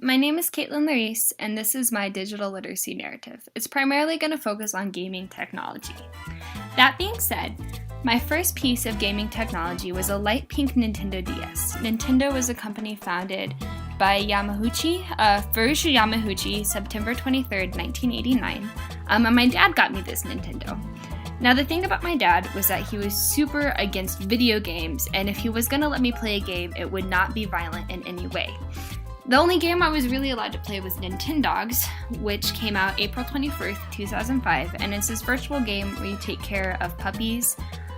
my name is Caitlin Larice, and this is my digital literacy narrative. It's primarily going to focus on gaming technology. That being said, my first piece of gaming technology was a light pink Nintendo DS. Nintendo was a company founded by Yamauchi, Furushi Yamauchi, September 23rd, 1989, and my dad got me this Nintendo. Now, the thing about my dad was that he was super against video games, and if he was going to let me play a game, it would not be violent in any way. The only game I was really allowed to play was Nintendogs, which came out April 21st, 2005, and it's this virtual game where you take care of puppies,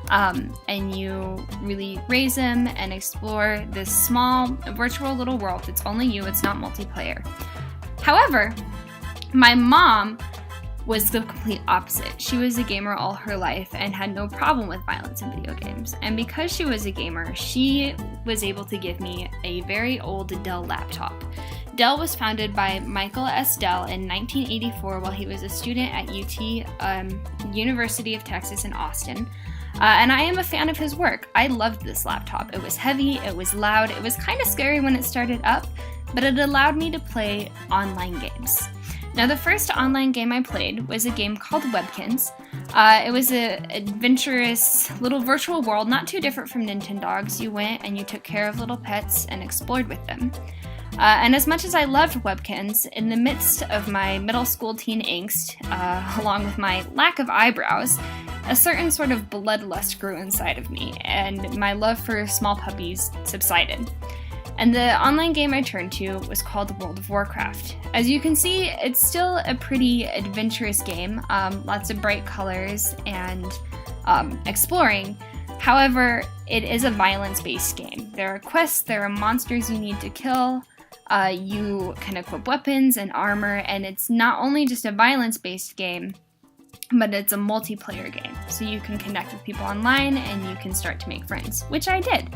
and you really raise them and explore this small virtual little world. It's only you, it's not multiplayer. However, my mom was the complete opposite. She was a gamer all her life and had no problem with violence in video games. And because she was a gamer, she was able to give me a very old Dell laptop. Dell was founded by Michael S. Dell in 1984 while he was a student at UT, University of Texas in Austin. And I am a fan of his work. I loved this laptop. It was heavy, it was loud, it was kind of scary when it started up, but it allowed me to play online games. Now, the first online game I played was a game called Webkinz. It was an adventurous little virtual world, not too different from Nintendogs. You went and you took care of little pets and explored with them. And as much as I loved Webkinz, in the midst of my middle school teen angst, along with my lack of eyebrows, a certain sort of bloodlust grew inside of me, and my love for small puppies subsided. And the online game I turned to was called World of Warcraft. As you can see, it's still a pretty adventurous game, lots of bright colors and exploring. However, it is a violence-based game. There are quests, there are monsters you need to kill, you can equip weapons and armor, and it's not only just a violence-based game, but it's a multiplayer game. So you can connect with people online and you can start to make friends, which I did.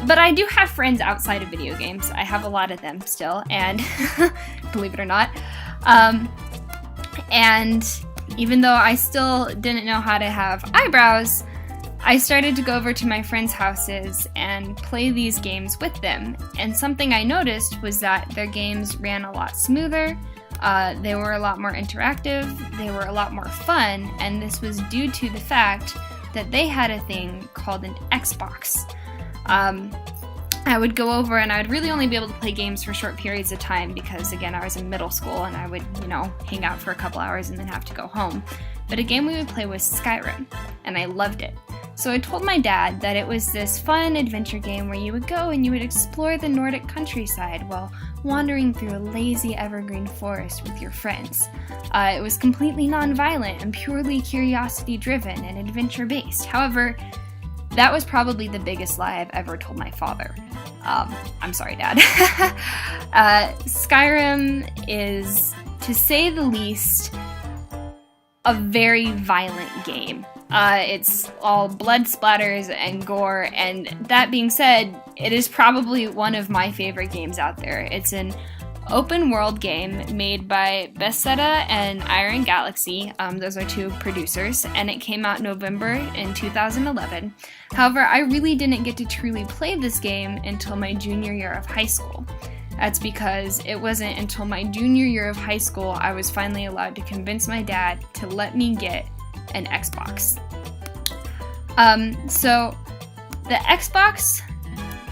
But I do have friends outside of video games. I have a lot of them still, and believe it or not. And even though I still didn't know how to have eyebrows, I started to go over to my friends' houses and play these games with them. And something I noticed was that their games ran a lot smoother, they were a lot more interactive, they were a lot more fun, and this was due to the fact that they had a thing called an Xbox. I would go over and I would really only be able to play games for short periods of time because, again, I was in middle school and I would, hang out for a couple hours and then have to go home. But a game we would play was Skyrim, and I loved it. So I told my dad that it was this fun adventure game where you would go and you would explore the Nordic countryside while wandering through a lazy evergreen forest with your friends. It was completely non-violent and purely curiosity-driven and adventure-based. However, that was probably the biggest lie I've ever told my father. I'm sorry, Dad. Skyrim is, to say the least, a very violent game. It's all blood splatters and gore, and that being said, it is probably one of my favorite games out there. It's an open world game made by Bethesda and Iron Galaxy. Those are two producers, and it came out November in 2011. However, I really didn't get to truly play this game until my junior year of high school. That's because it wasn't until my junior year of high school I was finally allowed to convince my dad to let me get an Xbox. So the Xbox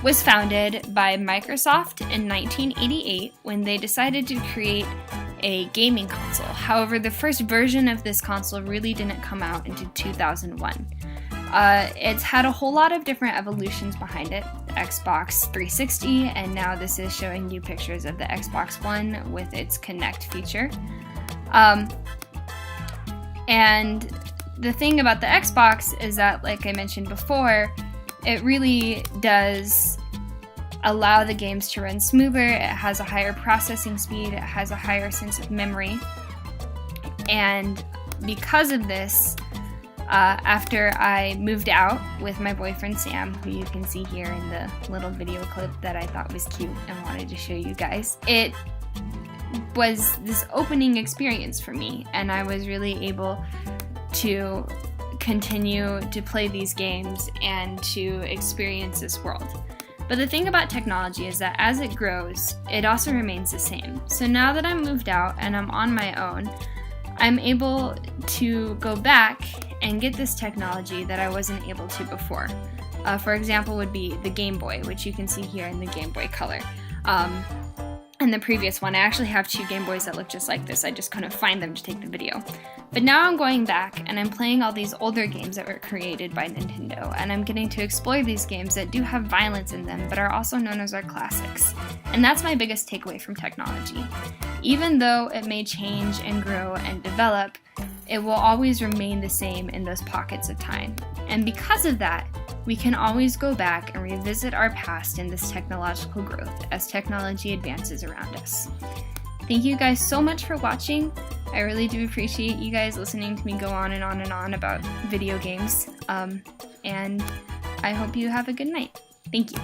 was founded by Microsoft in 1988 when they decided to create a gaming console. However, the first version of this console really didn't come out until 2001. It's had a whole lot of different evolutions behind it. The Xbox 360, and now this is showing you pictures of the Xbox One with its Kinect feature. And the thing about the Xbox is that, like I mentioned before, it really does allow the games to run smoother. It has a higher processing speed. It has a higher sense of memory. And because of this, after I moved out with my boyfriend Sam, who you can see here in the little video clip that I thought was cute and wanted to show you guys, it was this opening experience for me, and I was really able to continue to play these games and to experience this world. But the thing about technology is that as it grows, it also remains the same. So now that I'm moved out and I'm on my own, I'm able to go back and get this technology that I wasn't able to before. For example would be the Game Boy, which you can see here in the Game Boy Color. And the previous one, I actually have 2 Game Boys that look just like this. I just couldn't find them to take the video. But now I'm going back and I'm playing all these older games that were created by Nintendo, and I'm getting to explore these games that do have violence in them but are also known as our classics. And that's my biggest takeaway from technology. Even though it may change and grow and develop, it will always remain the same in those pockets of time. And because of that, we can always go back and revisit our past in this technological growth as technology advances around us. Thank you guys so much for watching. I really do appreciate you guys listening to me go on and on and on about video games. And I hope you have a good night. Thank you.